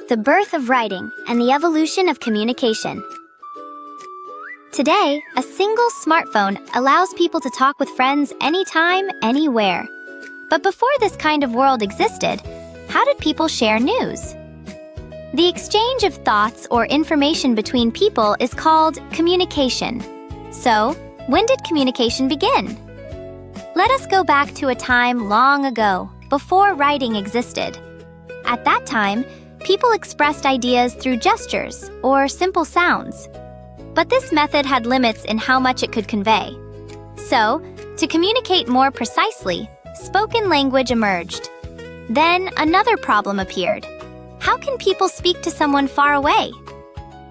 The birth of writing and the evolution of communication. Today, a single smartphone allows people to talk with friends anytime, anywhere. But before this kind of world existed, how did people share news? The exchange of thoughts or information between people is called communication. So, when did communication begin? Let us go back to a time long ago, before writing existed. At that time, people expressed ideas through gestures or simple sounds. But this method had limits in how much it could convey. So, to communicate more precisely, spoken language emerged. Then another problem appeared. How can people speak to someone far away?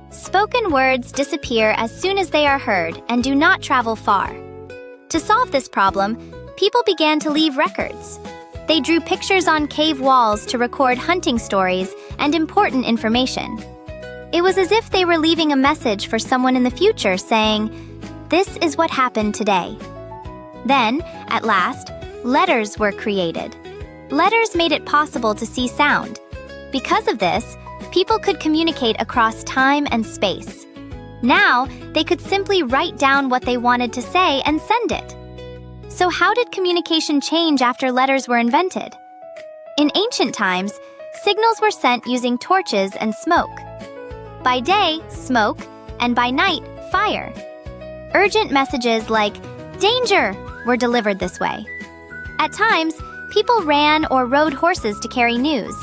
Spoken words disappear as soon as they are heard and do not travel far. To solve this problem, people began to leave records. They drew pictures on cave walls to record hunting stories and important information. It was as if they were leaving a message for someone in the future saying, "This is what happened today." Then, at last, letters were created. Letters made it possible to see sound. Because of this, people could communicate across time and space. Now, they could simply write down what they wanted to say and send it. So how did communication change after letters were invented? In ancient times, signals were sent using torches and smoke. By day, smoke, and by night, fire. Urgent messages like, "Danger!" were delivered this way. At times, people ran or rode horses to carry news.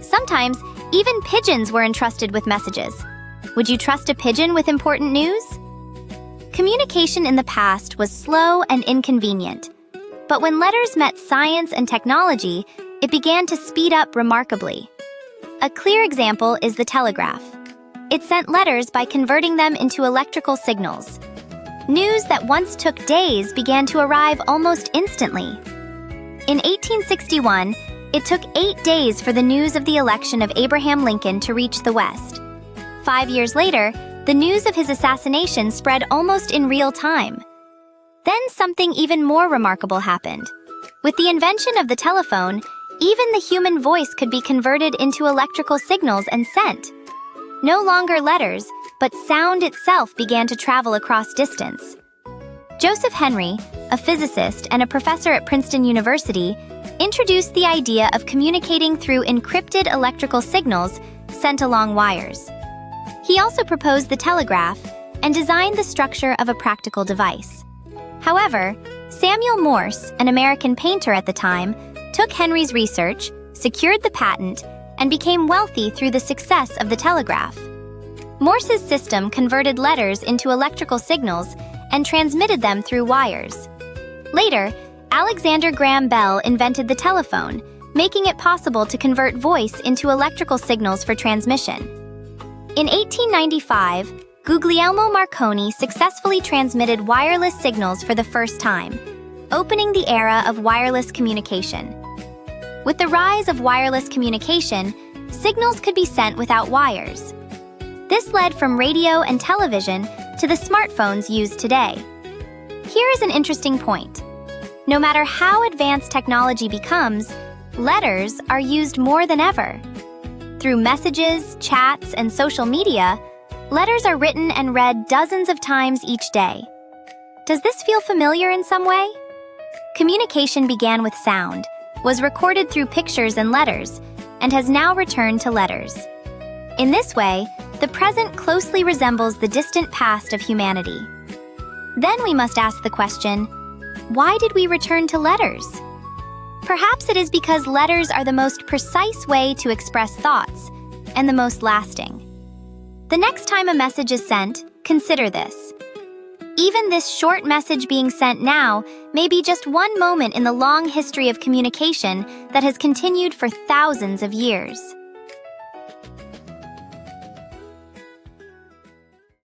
Sometimes, even pigeons were entrusted with messages. Would you trust a pigeon with important news? Communication in the past was slow and inconvenient. But when letters met science and technology, it began to speed up remarkably. A clear example is the telegraph. It sent letters by converting them into electrical signals. News that once took days began to arrive almost instantly. In 1861, it took 8 days for the news of the election of Abraham Lincoln to reach the West. 5 years later, the news of his assassination spread almost in real time. Then something even more remarkable happened. With the invention of the telephone, even the human voice could be converted into electrical signals and sent. No longer letters, but sound itself began to travel across distance. Joseph Henry, a physicist and a professor at Princeton University, introduced the idea of communicating through encrypted electrical signals sent along wires. He also proposed the telegraph and designed the structure of a practical device. However, Samuel Morse, an American painter at the time, took Henry's research, secured the patent, and became wealthy through the success of the telegraph. Morse's system converted letters into electrical signals and transmitted them through wires. Later, Alexander Graham Bell invented the telephone, making it possible to convert voice into electrical signals for transmission. In 1895, Guglielmo Marconi successfully transmitted wireless signals for the first time, opening the era of wireless communication. With the rise of wireless communication, signals could be sent without wires. This led from radio and television to the smartphones used today. Here is an interesting point. No matter how advanced technology becomes, letters are used more than ever. Through messages, chats, and social media, letters are written and read dozens of times each day. Does this feel familiar in some way? Communication began with sound, was recorded through pictures and letters, and has now returned to letters. In this way, the present closely resembles the distant past of humanity. Then we must ask the question, why did we return to letters? Perhaps it is because letters are the most precise way to express thoughts and the most lasting. The next time a message is sent, consider this. Even this short message being sent now may be just one moment in the long history of communication that has continued for thousands of years.